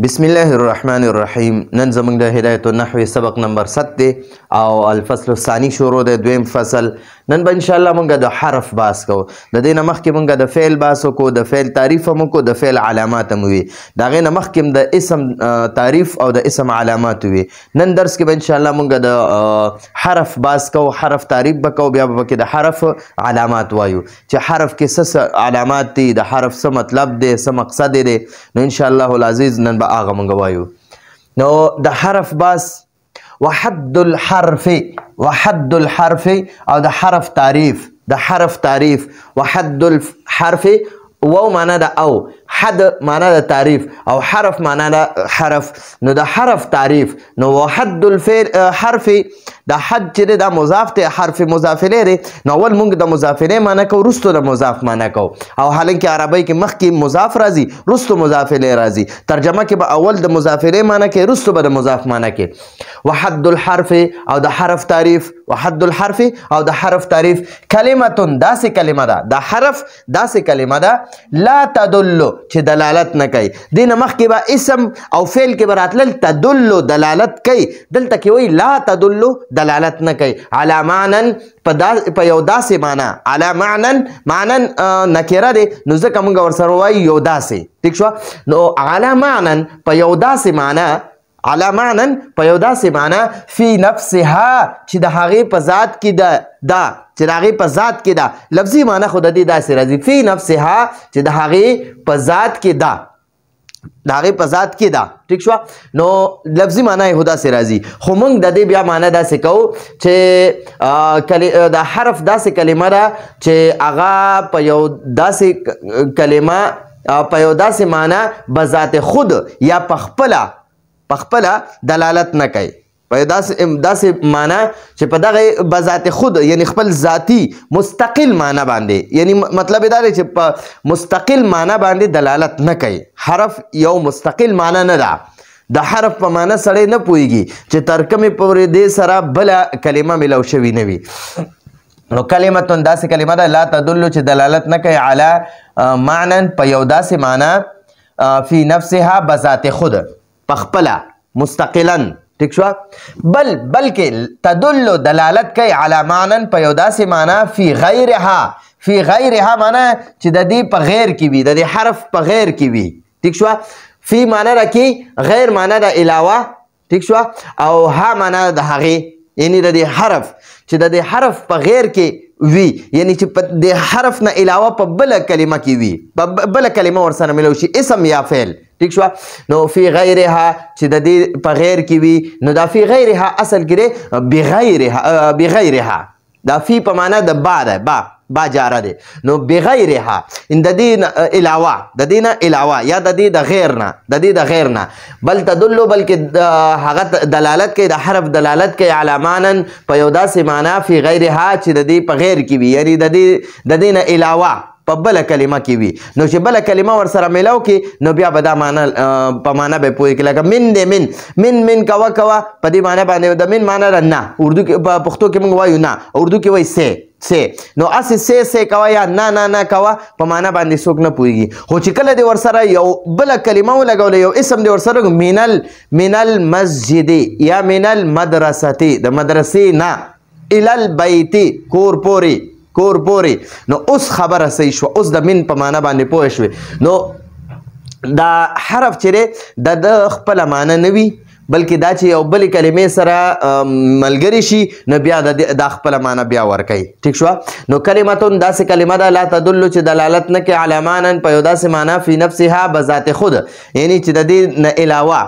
بسم الله الرحمن الرحیم. نن زموږ د هدایت النحو سبق نمبر 7 دی او الفصل الثانی شروع دی، دویم فصل. نن به ان شاء الله موږ د حرف باس کوو. د دې نه مخکې موږ د فعل باس وکړو، د فعل تعریف هم وکړو، د فعل علامات هم وي. د هغې نه مخکې د اسم تعریف او د اسم علامات وي. نن درس کې به ان شاء الله موږ د حرف باس کوو، حرف تعریف به کوو، بیا به پکې د حرف علامات وایو چې حرف کې څه علامات دي، د حرف څه مطلب دی، څه مقصد دی. نو ان شاء الله العزیز نن به هغه موږ وایو. نو د حرف باس وحد الحرف او د حرف تعریف، د حرف تعریف وحد الحرف، واو معنا د او، حد معنا د تعریف او حرف معنا د حرف. نو د حرف تعریف، نو وحد الحرف د حد چې د مضاف ته حرف مضاف الیه دی. نو اول موږ د مضاف الیه معنا کوو، رستو د مضاف معنا کوو. او حالانکه عربی کې مخکې مضاف راځي، رستو مضاف الیه راځي. ترجمه کې به اول د مضاف الیه معنا کوي، رستو به د مضاف معنا کوي. وحد الحرف او د حرف تعریف، وحد الحرف او د حرف تعریف. کلمه داسې کلمه ده، د حرف داسې کلمه ده لا تدل چې دلالت نه کوي. دې نه مخکې به اسم او فعل کې به راتلل تدل دلالت کوي. دلته کې وایي لا تدل دلالت نه کوي. علی معنن په یو داسې معنا، علی معنن نکره دی، نو ځکه موږ ورسره وایو یو داسې. ټیک شوه. نو علی معنن په یو داسې معنا، علی معنن په یو داسې معنا فی نفسها چې د هغې په ذات کې ده، چې د هغې په ذات کې ده. لفظي معنا خو د دې داسې راځي، فی نفسها چې د هغې په ذات کې ده، د هغې په ذات کې ده. ټیک شوه. نو لفظي معنا یې خو داسې راځي، خو موږ د دې بیا معنا داسې کوو چې د حرف داسې کلمه ده چې هغه په یو داسې کلمه، په یو داسې معنا بذات خود یا په خپله دلالت نه کوي. په داسې معنا چې په دغه بذات خود یعنی خپل ذاتی مستقل معنا باندې، یعنی مطلب دا دی چې په مستقل معنا باندې دلالت نه کوي. حرف یو مستقل معنا نه ده. د حرف په معنا سړی نه پوهېږي چې تر کومې پورې دې سره بله کلمه ملو شوي نه وي. نو کلمتون داسې کلمه ده لا تدل چې دلالت نه کوي علی معنن په یو داسې معنا فی نفسها بذات خود، په خپله مستقلا. ٹھیک شو. بلکې تدل دلالت کوي علی معنن په یو داسې معنا فی غیرها معنا چې د دې په غیر کې وي، د دې حرف په غیر کې وي. ٹھیک شو. فی معنا راکې، غیر معنا د علاوه. ٹھیک شو. او ها معنا د هغې، یعنی د دې حرف چې د دې حرف په غیر کې وي، یعنی چې په د حرف نه علاوه په بله کلمه کې وي، په بله کلمه ورسره ملو شي، اسم یا فعل. ٹھیک شو. نو فی غیرها چې د دې په غیر کې وي، نو دا فی غیرها اصل کې دی بغیرها. دا فی په معنا د با ده، با جاره دی. نو بغیرها د دې علاوه، د دې نه علاوه یا د دې د غیر نه، د دې د غیر نه. بل تدلو بلکې هغه دلالت کوي، د حرف دلالت کوي علی معنن په یو داسې معنا فی غیرها چې د دې په غیر کې وي، یعنی د دې نه علاوه په بله کلمه کې وي. نو چې بله کلمه ورسره میلاو کې، نو بیا به دا معنا په معنا به پوهېږي. لکه من دی، من کوه په دې معنا باندې. د من معنا ده نه، اردو کې په پښتو کې موږ وایو نه، اردو کې وایي سه. نو اسې سه کوه یا نه کوه په معنا باندې څوک نه پوهېږي. خو چې کله دې ورسره یو بله کلمه ولګوله، یو اسم دې ورسره من المسجد یا من المدرسة، د مدرسې نه، الی البیت کور پورې. نو اوس خبره صحیح شوه، اوس د من په معنا باندې پوه شوې. نو دا حرف چې د خپله معنا نه وي، بلکې دا چې یو بلې کلمې سره ملګري شي، نو بیا دا خپله معنا بیا ورکوي. ټیک شوه. نو کلمتون داسې کلمه ده لا تدل چې دلالت نه کوي علی معنن په یو داسې معنا فی نفسها بذات خود، یعنی چې د دې نه علاوه،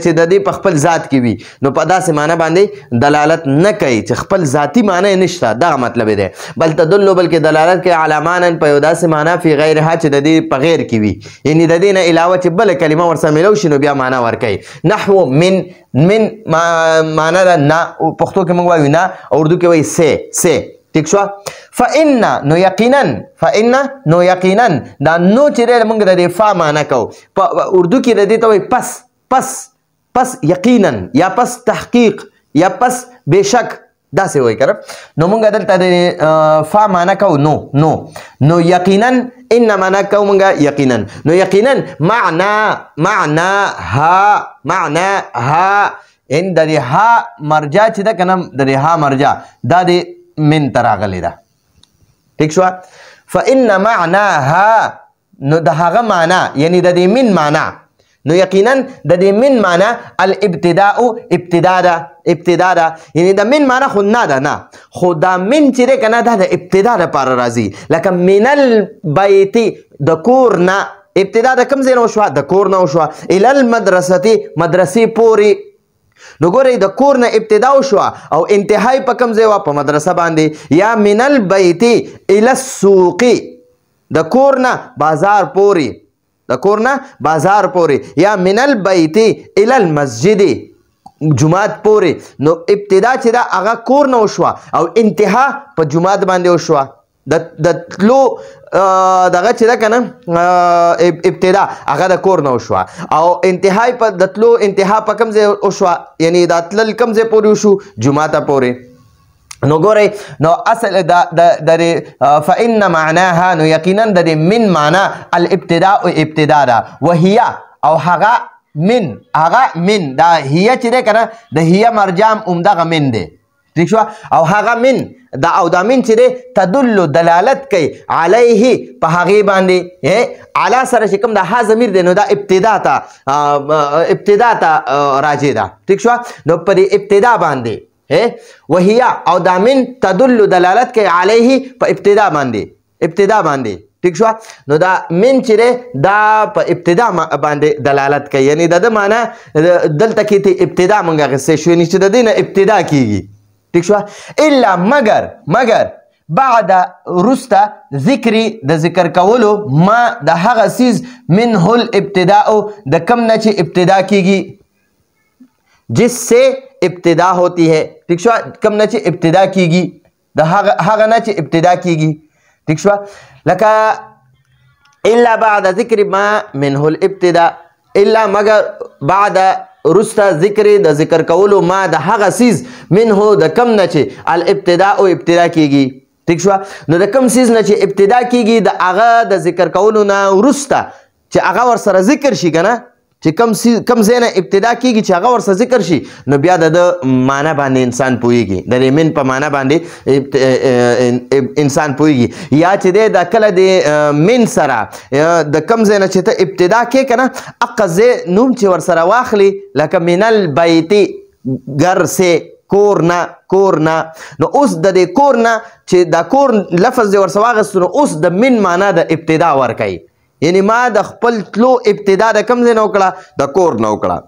چې د دې په خپل ذات کې وي، نو په داسې معنا باندې دلالت نه کوي چې خپل ذاتی معنا یې نشته. دغه مطلب دی. بل تدل بلکې دلالت کوي علی معنن په یو داسې معنا فی غیرها چې د دې په غیر کې وي، یعنی د دې نه علاوه چې بله کلمه ورسره میلو شي، نو بیا معنا ورکوي. من معنا ده نه، پښتو کې موږ وایو نه، اردو کې وایي سه. ٹھیک شو. فإن نو یقینا دا نو چې دی موږ د دې فا معنا کوو. په اردو کې د دې ته وایي پس یقینا یا پس تحقیق یا پس بېشک، داسې وایي که نه. نو موږ دلته د فا معنا کوو نو یقینا ان معنا کومنګه یقینا نو یقینا معنا ها ان د ها مرجع چې ده کنه د ها مرجع دا د من تراغلی ده ٹھیک شو فان معناها نو د هغه معنا یعنی د دې من معنا نو یقینا د دې من معنا الابتداء ابتداء ده یعنی د من معنا خو نه ده نه خو دا من چې ده کنه دا د ابتداء لپاره راځي لکه من البیت د کور نه ابتداء د کوم ځای نه وشوه د کور نه وشوه الی المدرسې مدرسې پورې نو ګورئ د کور نه ابتدا وشوه او انتهای په کوم ځای وه په مدرسه باندې یا من البیت الی السوق د کور نه بازار پورې یا من البیت الی المسجد جماعت پورې نو ابتدا چې دا هغه کور نه وشوه او انتها په جماعت باندې وشوه د تلو دغه چې ده که نه ابتدا هغه د کور نه وشوه او انتهای په د تلو انتها په کوم ځای وشوه یعنی دا تلل کوم ځای پورې وشو جماعته پورې نو ګورئ نو اصل د فان معناها نو یقینا د من معنا الابتداء ابتدا ده وهي او هغه من دا هي چې ده که نه د هي مرجع همدغه من دی ٹھیک شو او هغه من دا او دا من چې دی تدل دلالت کوي علیه په هغې باندې علا سره چې کوم د ها ضمیر دی نو دا ابتدا ته راجع ده ٹھیک شو نو په دې ابتدا باندې وهي او دا من تدل دلالت کوي علیه په ابتدا باندې ٹھیک شو نو دا من چې دی دا په ابتدا باندې دلالت کوي یعنی د معنا دلته کې ته ابتدا مونږ اخیستی شو یعنی چې د دې نه ابتدا کیږي ٹھیک شو الا مگر بعد رسته ذکری د ذکر کولو ما د هغه سیز منه الابتداء د کم نه چې ابتدا کیږي جس سے ابتدا ہوتی ہے ٹھیک شو کم نه چې ابتدا کیږي د هغه نه چې ابتدا کیږي ٹھیک شو لکه الا بعد ذکر ما منه الابتداء الا مگر بعد رسته ذکر د ذکر کولو ما د هغه سیز منه د کم نه چې الابتداء او ابتدا کیږي ٹھیک شو نو د کم سیز نه چې ابتدا کیږي د هغه د ذکر کولو نه ورسته چې هغه ورسره ذکر شي کنه چې کم ځای نه ابتدا کیږي چې هغه ورسره ذکر شي نو بیا د معنا باندې انسان پوهیږي د من په معنا باندې انسان پوهیږي یا چې دی د کله د من سره د کم ځای نه چې ته ابتدا کې که نه هغه ځای نوم چې ورسره واخلي لکه من البیت ګر سې کور نه نو اوس د دې کور نه چې دا کور لفظ دی ورسره واخیستو نو اوس د من معنا د ابتدا ورکوي یعنی ما د خپل تلو ابتدا د کم ځای نه وکړه د کور نه وکړه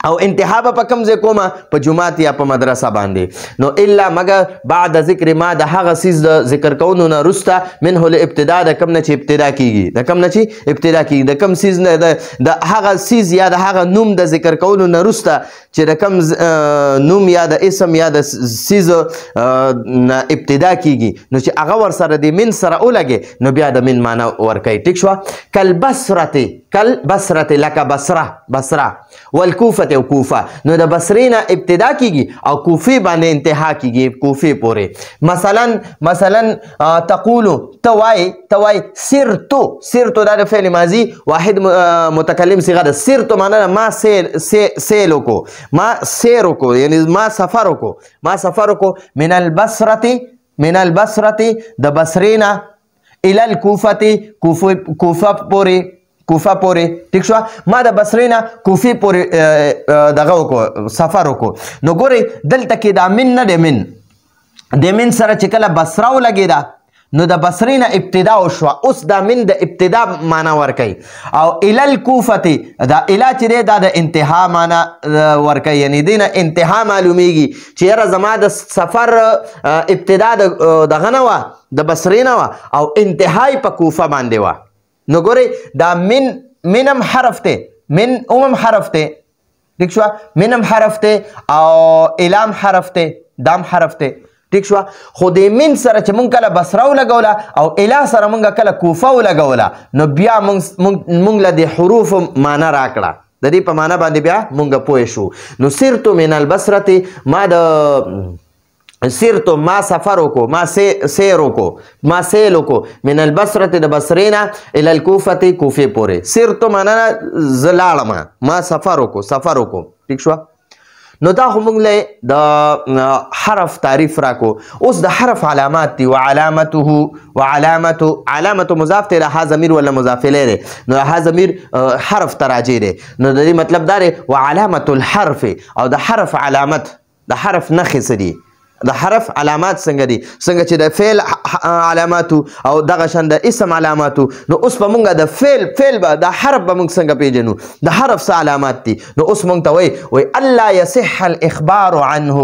او انتها په کوم ځای کومه په جومات یا په مدرسه باندې نو الا مگر بعد ذکر ما د هغه سیز د ذکر کولو نه وروسته منه الابتدا د کم نه چې ابتدا کیږي د کم سیز نه د هغه سیز یا د هغه نوم د ذکر کولو نه وروسته چې د کم نوم یا د اسم یا د سیز نه ابتدا کیږي نو چې هغه ورسره د من سره ولګي نو بیا د من معنا ورکوي ټیک شوه کالبصرة لکه بصره والکوفه او کوفه نو د بصرې نه ابتدا کیږي او کوفې باندې انتها کیږي کوفې پورې مثلا تقولو توای سرتو دا د فعل ماضي واحد متکلم صيغه ده سرتو معنی ما سیلو کو ما سیر کو یعنی ما سفر کو من البصره د بصرې نه الى الکوفه کوفه پورې ٹھیک شو ما د بصرې نه کوفې پورې دغه وکړو سفر وکړو نو ګورئ دلته کې دا من نه د من سره چې کله بصره ولګېده نو د بصرې نه ابتدا وشوه اوس دا من د ابتدا معنا ورکوي او الی الکوفه دا الی چې دی دا د انتها معنا ورکوي یعنی دی نه انتها معلومیږي چې یاره زما د سفر ابتدا دغه نه وه د بصرې نه وه او انتهای په کوفه باندې وه نو ګورئ دا منم حرف دی من حرف دی ٹھیک شو منم حرف دی او الام حرف دی دام حرف دی ٹھیک شو خو د من سره چې مونږ کله بصره ولګوله او اله سره مونږ کله کوفه ولګوله نو بیا مونږ له د حروف معنا راکړه د دې په معنا باندې بیا مونږ پوه شو نو سرتو من البصرة ما د سیرتو ما سفر وکړو ما سیر وکړو ما سیل وکړو من البصرة د بصرې نه الی الکوفة کوفې پورې سیرتو معنا زه لاړم ما سفر وکړو ټیک شوه نو دا خو موږ له د حرف تعریف راکړو اوس د حرف علامات دي علامت مضاف ته ها ضمیر ولا مضاف الیه دی نو ها ضمیر حرف ته راجع دی نو د دې مطلب دا دی وعلامة الحرف او د حرف علامت د حرف نښې څه دي د حرف علامات څنګه دي څنګه چې د فعل علاماتو او دغه شان د اسم علاماتو نو اوس به مونږ د فعل به د حرف به مونږ څنګه پیژنو د حرف څه علامات دي نو اوس مونږ ته وایي الا يصح الاخبار عنه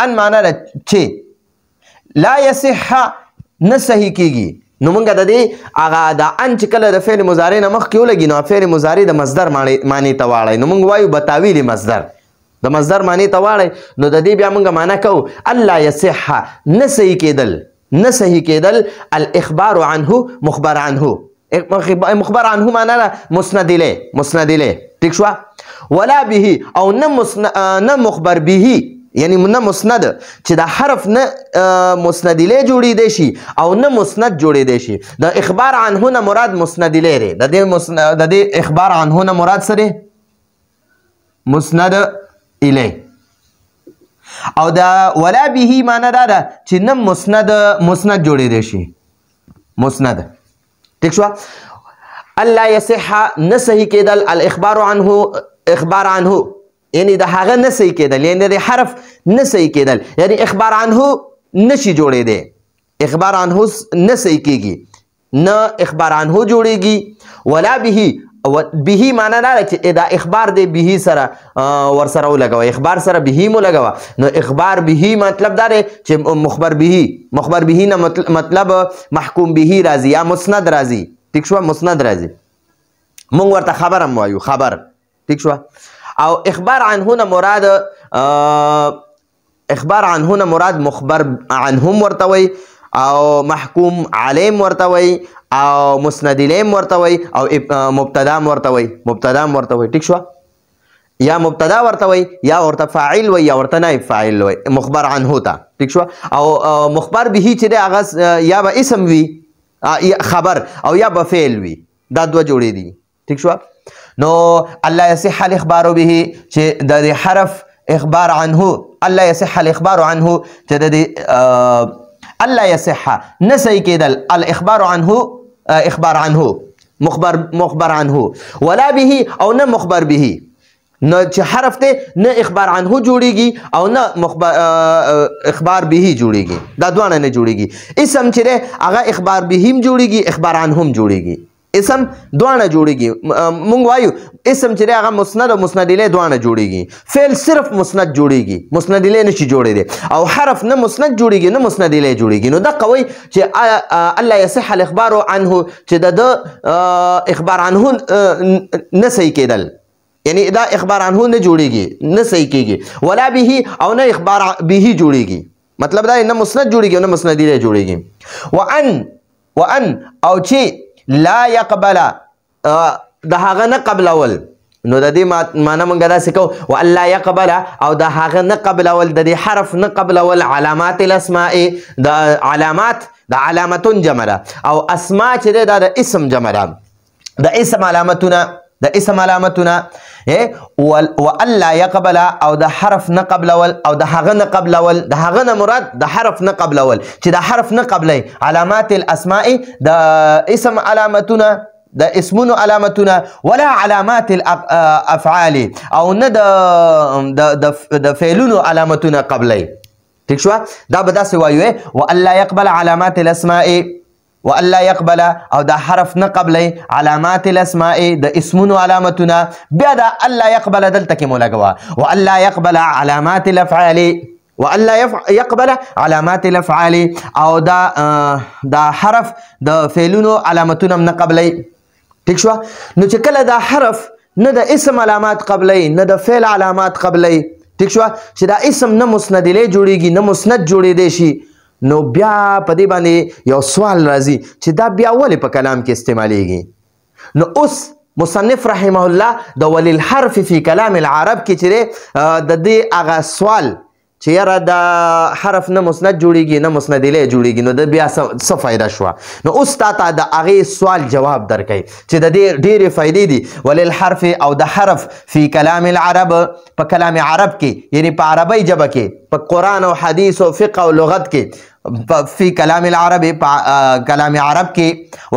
ان معنا ده چې لا يصح نه صحیح کیږي نو مونږ د دې هغه د ان چې کله د فعل مضارع نه مخکې ولګي نو فعل مضارع د مصدر معنی ته واړی نو مونږ وایو بتاویل مصدر د مصدر معنی ته واړی نو د دې بیا مونږ معنا کوو الله یصح نه صحیح کېدل الاخبار عنه مخبر عنه معنا مسند الیه ټیک شوه ولا به او نه مخبر به یعنی نه مسند چې د حرف نه مسند الیه جوړېدی شي او نه مسند جوړېدی شي د اخبار عنه نه مراد مسند الیه دی د دې اخبار عنه نه مراد څه دی مسند الیه او دا ولا به معنا دا ده چې نه مسند جوړېدی شي مسند ټیک شوه الله یصح نه صحیح کېدل الاخبار عنه یعنی د هغه نه صحیح کېدل یعنی د حرف نه صحیح کېدل یعنی اخبار عنه نشي جوړېدی اخبار عنه نه صحیح کېږي نه اخبار عنه جوړېږي ولا به معنا دا چې دا اخبار دی به سره ورسره ولګوه اخبار سره به مو لګوه نو اخبار به مطلب دا دی چې مخبر به نه مطلب محکوم به راځي یا مسند راځي ټیک شوه مسند راځي مونږ ورته خبر هم وایو خبر ټیک شوه او اخبار عنه نه مراد مخبر عنهم ورته وایي او محکوم علیم ورته وایي او مسند الیه ورته وایي او مبتدا ورته وایي ټیک شوه یا مبتدا ورته وایي یا ورته فاعل وایي یا ورته نائب فاعل وایي مخبر عنه ته ټیک شوه او مخبر به چې دی هغه یا به اسم وي خبر او یا به فعل وي دا دوه جوړې دي ټیک شوه نو الله یصح الاخبار به چې د حرف اخبار عنه الله یصح الاخبار عنه چې د الله يصح نسي كده الاخبار عنه اخبار عنه مخبر عنه ولا به او نه مخبر به نه چې حرف ته نه اخبار عنه جوړيږي او نه اخبار به جوړيږي دا دوه نه جوړيږي اسم چې هغه اخبار به هم جوړيږي اخبار عنه هم جوړيږي اسم دوانه جوړیږي مونږ وایو اسم چې هغه مسند او مسند الیه دوانه جوړیږي فعل صرف مسند جوړیږي مسند الیه نشي جوړیږي او حرف نه مسند جوړیږي نه مسند الیه جوړیږي نو دا قوي چې الله يصح الاخبار عنه چې د اخبار عنه نه صحیح کېدل یعنی دا اخبار عنه نه جوړیږي نه صحیح کېږي ولا به او نه اخبار به جوړیږي مطلب دا نه مسند جوړیږي نه مسند الیه جوړیږي وان او چې لا يقبل د هغه نه قبلول نو د دې معنا مونږ داسې کوو والا يقبل او د هغه نه قبلول د دې حرف نه قبلول علامات الاسماء د علامتون جمع ده او اسماء چې ده د اسم جمع ده د اسم علامتونه والا يقبل او د حرف نه قبلول او د هغه نه قبلول د هغه نه مراد د حرف نه قبلول چې د حرف نه قبلي علامات الاسماء د اسم علامتونه د اسمونو علامتونه ولا علامات الافعال او نه د فعلونو علامتونه قبلي ٹھیک شو دا به داسې وایو والا يقبل علامات الاسماء والا يقبل او دا حرف نه قبلي علامات الاسماء د اسمونو علامتونه بیا دا الا يقبل دلته کې مولګوا والا يقبل علامات الافعال والا يقبل علامات الافعال او دا حرف د فعلونو علامتونه نه قبلي ٹھیک شو نو چې کله دا حرف نه د اسم علامات قبلي نه د فعل علامات قبلي ٹھیک شو چې دا اسم نه مسند الیه جوړیږي نه مسند جوړېدی شي نو بیا په دې باندې یو سوال راځي چې دا بیا ولې په کلام کې استعمالیږي نو اوس مصنف رحمه الله د ولي الحرف فی کلام العرب کې چې د دې هغه سوال چې یاره دا حرف نه مسند جوړیږي نه مسند الیه جوړیږي نو د بیا څه فایده شوه نو اوس تا ته د هغې سوال جواب درکوي چې د دې ډېرې فایدې دي وللحرف او د حرف فی کلام العرب په کلام عرب کې یعنی په عربی ژبه کې په قرآن او حدیث او فقه او لغت کې فی کلام العرب کلام عرب کې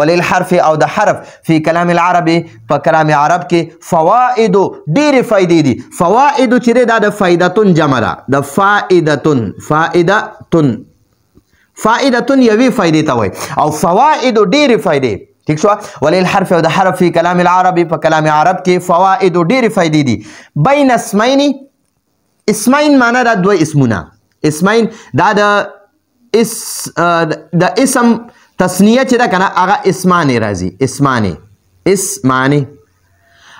وللحرف او د حرف فی کلام العرب په کلام عرب کې فوائد ډېرې فایدې دي فوائد چې دا د فایدتون جمع ده د فائدتون فائدتون یوې فایدې ته وایي او فوائد ډېرې فایدې ٹھیک شو وللحرف او د حرف فی کلام العرب په کلام عرب کې فوائد ډېرې فایدې دي بین اسمین معنی دا دوه اسمونه اسمین دا د اسم تسنیه چې ده که نه هغه اسمانې راځي اسمانې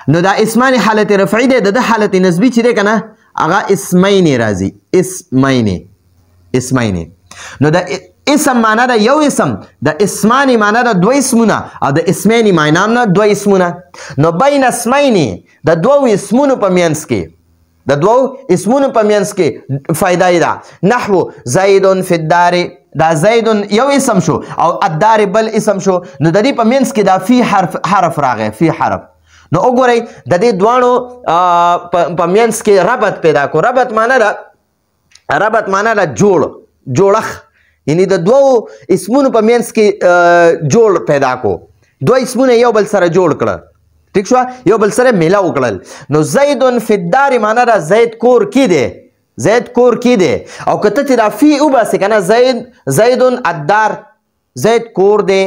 نو دا اسمانې حالت رفعي دی د حالت نسبي چې دی که نه هغه اسمینې راځي اسمینې نو د اسم معنا ده یو اسم د اسمانې معنا ده دوه اسمونه او د اسمینې معنا هم نه دوه اسمونه نو بین اسمینې د دوو اسمونو په منځ کې د دوو اسمونو په منځ کې فایده ده نحو زیدون فی الدار دا زیدون یو اسم شو او الدار بل اسم شو نو د دې په منځ کې دا فی حرف راغی فی حرف نو وګورئ د دې دواړو په منځ کې ربط پیدا کو ربط معنا ده جوړښت یعنی د دوو اسمونو په منځ کې جوړ پیدا کو دوه اسمونه یو بل سره جوړ کړه ٹھیک شو یو بل سره میلاو کړل نو زیدون فی الدار معنا ده زید کور کې دی او کته چې دا فی وباسي که نه زیدون الدار زید کور دی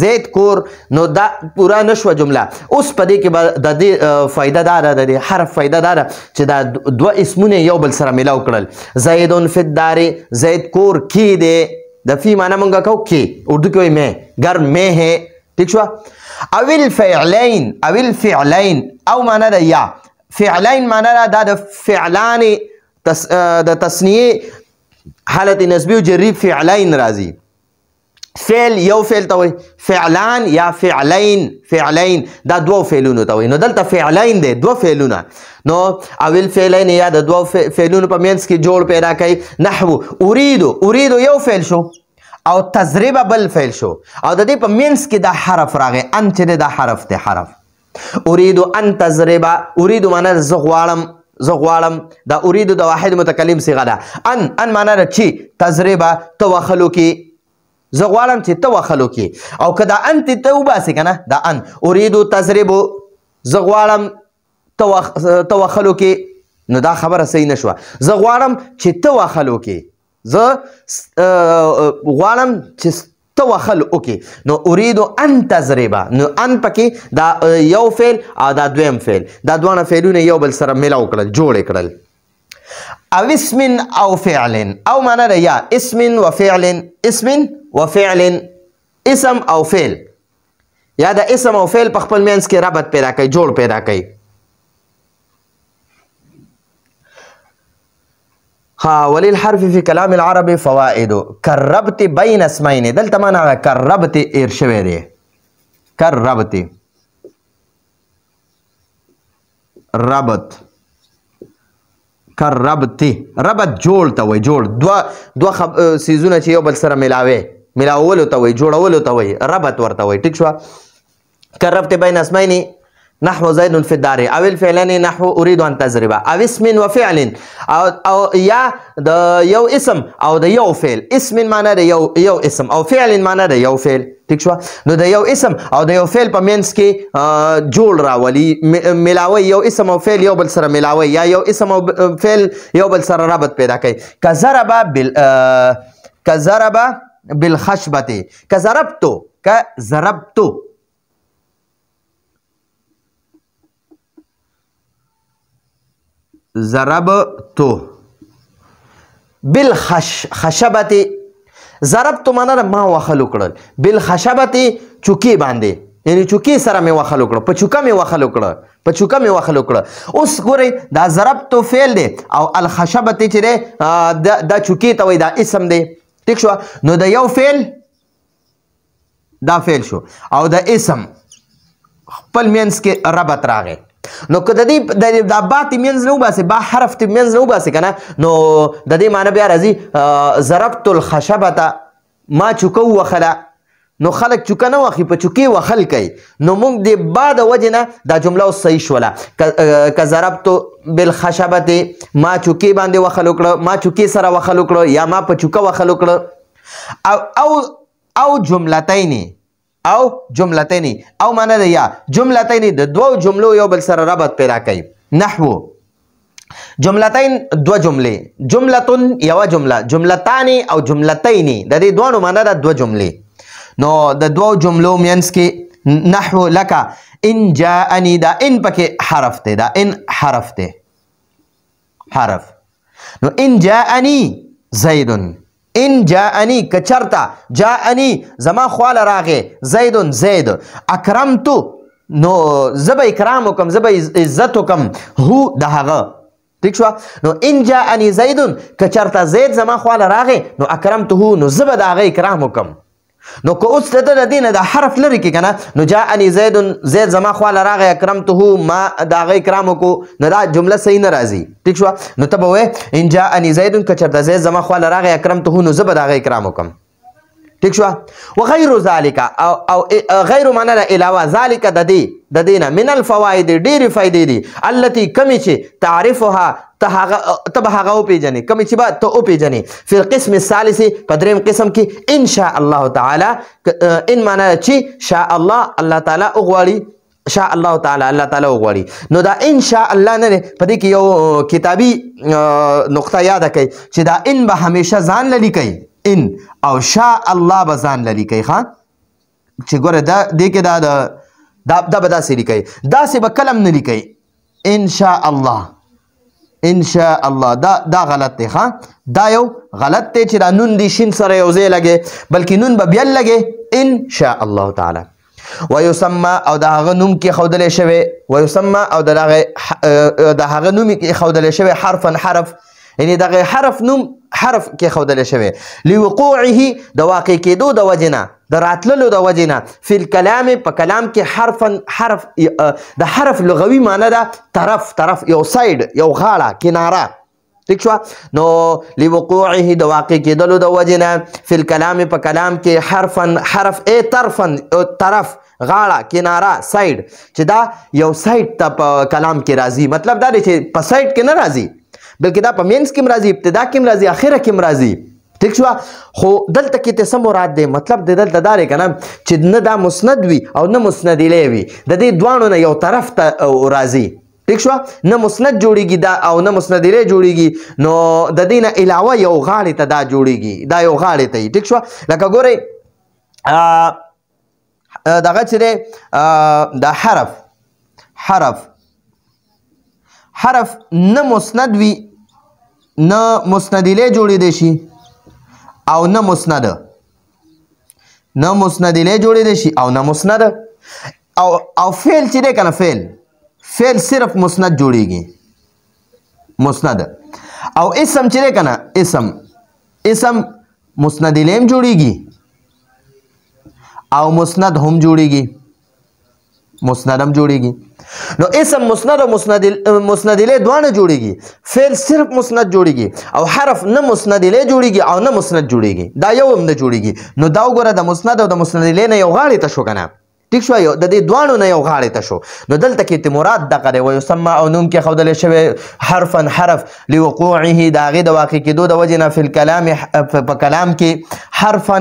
زید کور نو دا پورا نشوه جمله اوس په دې کې به د دې فایده دا ده د دې حرف فایده دا ده چې دا دوه اسمونه یو بل سره میلاو کړل زیدون فی الدار زید کور کې دی د فی معنا مونږ کوو کې اردو کې وایي مې گر مې ہے ٹھیک شو او الفعلین او معنا ده یا فعلین معنا ده دا د فعلان د تسنیه حالت نسبی و جری فعلین راځي فعل یو فعل ته وایي فعلان یا فعلین دا دوه فعلونو ته وایي نو دلته فعلین دی دوه فعلونه نو او الفعلین یا د دوه فعلونو په منځ کې جوړ پیدا کوي نحو اریدو یو فعل شو او تضربه بل فعل شو او د دې په منځ کې دا حرف راغی ان چې دا حرف دی حرف اريد ان تضربه اريد معنا زه غواړم دا اريد د واحد متکلم صيغه ده ان معنا ده چې تضربه توخلو کې زه غواړم چې توخلو کې او که دا انت ته وباسي که نه دا ان اريد تضربو زه غواړم توخلو کې نو دا خبره صحیح نشوه زه غواړم چې توخلو کې زه غواړم چې توخل وکړي نو اريد ان تضربه نو ان پکې دا یو فعل او دا دویم فعل دا دوه فعلونه یو بل سره ملاو کړل جوړ کړل او اسم او فعل او معنا ده یا اسم وفعل اسم او فعل یا دا اسم او فعل په خپل منځ کې ربط پیدا کوي جوړ پیدا کوي ها وللحرف فی کلام العرب فوائد کربت بین اسمین دلته معنا کربت ایر شوی دی کربت ربط جوړ ته وایي جوړ دوه سیزونه چې یو بل سره ملاولو ته وایي جوړولو ته وایي ربط ورته وایي ټیک شوه کربت بین اسمین نحو زید فی الدار او الفعلین نحو اريد ان تضرب او اسم وفعل او یا د یو اسم او د یو فعل اسم معنا د یو اسم او فعل معنا د یو فعل ٹھیک شو نو د یو اسم او د یو فعل په منځ کې جوړ راولي ملاوي یو اسم او فعل یو بل سره ملاوي یا یو اسم او فعل یو بل سره رابط پیدا کوي کضرب بالخشبه کضربت ضربتو بالخشبه ضربتو معنا ما وخلو کړل بالخشبه چوکي باندې یعنی چوکي سره مې وخلو کړ په چوکا مې وخلو کړ اوس ګورئ دا ضربتو فعل دی او الخشبه چې دی دا چوکي ته وایي دا اسم دی ٹھیک شو نو د یو فعل دا فعل شو او د اسم خپل منځ کې ربط راغی نو که د دې دا با تی منځ نه وباسي با حرف تی منځ نه وباسي که نه نو د دې معنی بیا راځي ضربت الخشبة ما چوکه ووخله نو خلک چوکه نه وخي په چوکې وخل کوي نو موږ د با د وجې نه دا جمله اوس صحیح شوله که ضربتو بالخشبة ما چوکې باندې وخل وکړه ما چوکې سره وخل وکړه یا ما په چوکه وخل وکړه او جملتین او معنی ده یا جملتین د دوو جملو یو بل سره ربط پیدا کوي نحو جملتین دو جملې جملتون یوه جمله جملتان او جملتین د دې دوانو معنی ده دوه جملې نو د دوو جملو منځ کې نحو لکه ان جاءني دا ان پکې حرف دی دا ان حرف دی حرف نو ان جاءني زیدن ان جاءني کچرتا جاءني زما خواله راغې زیدن زید اکرمتو نو زب اکرام وکم زب عزت وکم هو د هغه ٹھیک شو نو ان جاءني زیدن کچرتا زید زما خواله راغې نو اکرمته نو زب د هغه اکرام وکم نو که اوس د دې نه د حرف لرې کې که نه نو جاءني زید زما خواله راغی اکرمته ما د هغه اکرام وکړو نو دا جمله صحیح نه راځي ټیک شوه نو ته به وایې ان جاءني زید که چېرته زید زما خواله راغی اکرمته نو زه به د هغه اکرام وکړم ٹھیک شوه وغیر ذالک او غیر معنا د علاوه ذالک د دې نه من الفواید ډېرې فایدې دي التي کمې چې تعرفها ته به هغه وپېژنې کمې چې به ته وپېژنې فی القسم الثالث په درېیم قسم کې ان شاء الله تعالی ان معنا چې شاء الله تعالی وغواړي شاء الله تعالی الله تعالی وغواړي نو دا ان شاء الله نه دی په دې کې یو کتابي نقطه یاده کړئ چې دا ان به همیشه ځان له لیکئ ان او شاء الله به ځان له لیکئ ښه چې ګوره دې کې دا به داسې لیکئ داسې به کلم نه لیکئ ان شاء الله ان شاء الله دا غلط دی ښه دا یو غلط دی چې دا نون دی شین سره یو ځای لګې بلکې نون به بیا لګې ان شاء الله تعالی ویسمى او د هغه نوم کې ښودلی شوی ویسمى او د هغه نوم کې ښودلی شوی حرفا حرف یعنی دغه حرف نوم حرف کې ښودلی شوی لوقوعه د واقع کېدو د وجې نه د راتللو د وجې نه فی الکلام په کلام کې حرفا حرف د حرف لغوي معنی ده طرف یو ساید یو غاړه کناره ٹھیک شوه نو لوقوعه د واقع کېدلو د وجې نه فی الکلام په کلام کې حرفا حرف طرفا طرف غاړه کناره ساید چې دا یو ساید ته په کلام کې راځي مطلب دا دی چې په ساید کې نه راځي بلکې دا په مینس کې هم راځي ابتدا کې هم راځي اخره کې هم راځي ٹھیک شوه خو دلته کې ته څه مراد دی مطلب د دلته دا دی که نه چې نه دا مسند وي او نه مسند الی وي د دې دواړو نه یو طرف ته راځي ٹھیک شوه نه مسند جوړیږي دا او نه مسند الی جوړیږي نو د دې نه علاوه یو غاړې ته دا جوړیږي دا یو غاړې ته ٹھیک شوه لکه ګورئ دغه چې دی دا حرف نه مسند وي نه مسند الی جوړېدی شي او نه مسند الی جوړېدی شي او نه مسند او فعل چې دی که نه فعل صرف مسند جوړېږي مسند او اسم چې دی که نه اسم مسند الی هم جوړېږي او مسند هم جوړېږي نو اسم مسند او مسند الی دواړه جوړیږي فعل صرف مسند جوړیږي او حرف نه مسند الی جوړیږي او نه مسند جوړیږي دا یو هم نه جوړیږي نو دا وګوره د مسند او د مسند الی نه یو غاړې ته شو که نه ٹھیک شو د دې دواړو نه یو غاړې ته شو نو دلته کې مراد دغه دی ویسمى او نوم کې ښودلی شوی حرفا حرف لوقوعه د هغې د واقع کېدو د وجې نه فی الکلام په کلام کې حرفا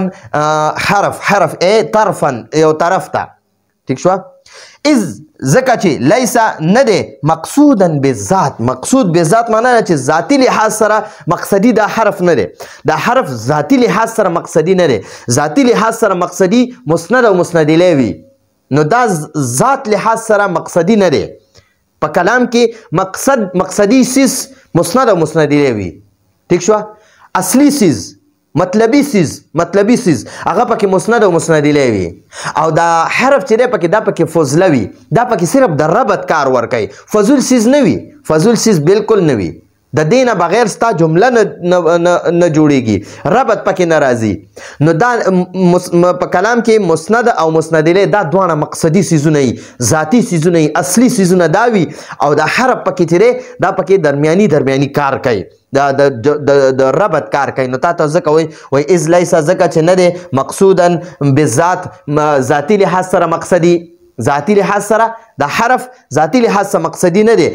حرف طرفا یو طرف ته ٹھیک شوه از ځکه چې لیسا نه دی مقصودا بالذات مقصود بالذات معنی چې ذاتی لحاظ سره مقصدي دا حرف نه دی دا حرف ذاتی لحاظ سره مقصدي نه دی ذاتی لحاظ سره مقصدي مسند او مسند الی وي نو دا ذات لحاظ سره مقصدي نه دی په کلام کې مقصدي سیز مسند او مسند الی وي ٹھیک شوه اصلي سیز مطلبي سیز هغه پکې مسند او مسند الی وي او دا حرف چې دی پکې دا پکې فضله وي دا پکې صرف د ربط کار ورکوي فضول سیز نه وي فضول سیز بالکل نه وي د دې نه بغیر ستا جمله نه جوړیږي، ربط پکې نه راځي. نو دا په کلام کې مسند او مسند الیه دا دواړه مقصدي څیزونه وي، ذاتي څیزونه وي، اصلي څیزونه دا وي. او دا حرف پکې چې دی دا پکې درمیاني کار کوي، د ربط کار کوي. نو تا ته ځکه وایي اذ لیس ځکه چې نه دی مقصودا بالذات، ذاتي لحاظ سره مقصدي، ذاتي لحاظ سره د حرف ذاتي لحاظ سره مقصدي نه دی.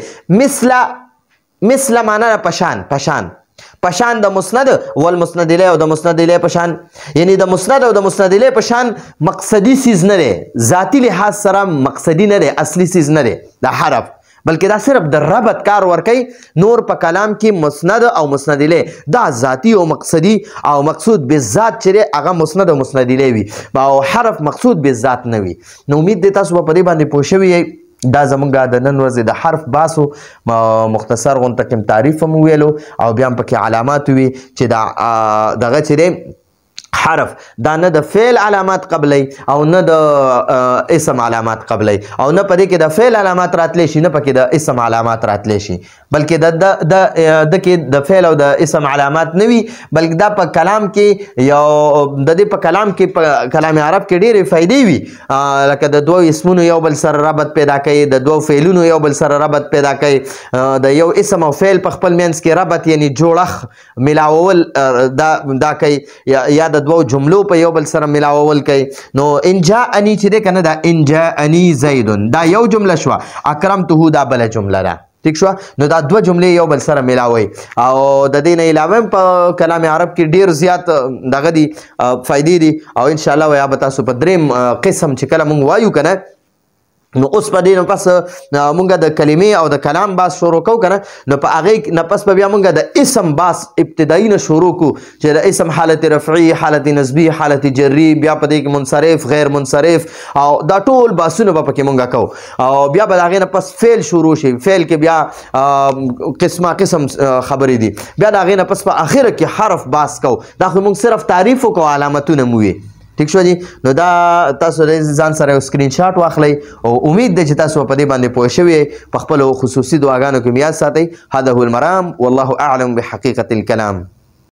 مثل معنا پشان د مسند والمسند الیه او د مسند الیه پشان، یعنی د مسند او د مسند الیه پشان مقصدي چیز نه دی، ذاتی لحاظ سره مقصدي نه دی، اصلي چیز نه دی د حرف، بلکې دا صرف د ربط کار ورکوي. نور په کلام کې مسند او مسند الیه دا ذاتی او مقصدي او مقصود بالذات چې دی هغه مسند او مسند الیه وي، او حرف مقصود بالذات نه وي. نو امید دی تاسو په دې باندې پوه شوي یئ. دا زمونږ د نن ورځې د حرف باسو مختصر غونته کوم تعریف هم ویلو او بیا هم پکې علامات وي چې دغه چې دی حرف دا نه د فعل علامات قبلی او نه د اسم علامات قبلی، او نه پدې کې د فعل علامات راتلی شي، نه پکې د اسم علامات راتلی شي، بلکې د کې د فعل او د اسم علامات نه وي. بلکې دا په کلام کې یو د دې په کلام کې په کلام عرب کې ډېرې فایدې وي، لکه د دوو اسمونو یو بل سره ربط پیدا کوي، د دوو فعلونو یو بل سره ربط پیدا کوي، د یو اسم او فعل په خپل منځ کې ربط یعنی جوړښت ملاول دا کوي، یا د دوو جملو په یو بل سره ملاول کوي. نو ان جاءنی چې دی کنه دا ان جاءنی زیدن دا یو جمله شوه، اکرمته دا بله جمله ده، ٹھیک شو. نو دا دوه جملې یو بل سره ملاوي، او د دې نه علاوه په کلام عرب کې ډیر زیات دغه دي فائدې دي، او ان شاء الله ویا به تاسو په دریم قسم چې کله مونږ وایو کنه نو اوس په دې نه پس مونږ د کلمې او د کلام باس شروع کوو کنه، نو په هغې نه پس به بیا مونږ د اسم باس ابتدایي نه شروع کوو چې د اسم حالت رفعي، حالت نسبي، حالت جري، بیا په دې کې منصرف، غیر منصرف، او دا ټول باسونه به پکې مونږ کوو. او بیا به د هغې نه پس فعل شروع شي، فعل کې بیا قسمه قسم خبرې دي، بیا د هغې نه پس په اخره کې حرف باس کوو. دا خو مونږ صرف تعریف وکړو، علامتونه مو وي، ٹھیک شو جی. نو دا تاسو د ځان سره یو سکرین شاټ واخلئ، او امید دی چې تاسو په دې باندې پوه شوي. په خپلو خصوصي دعاګانو کې یاد ساتئ. هذا هو المرام والله اعلم بحقیقة الكلام.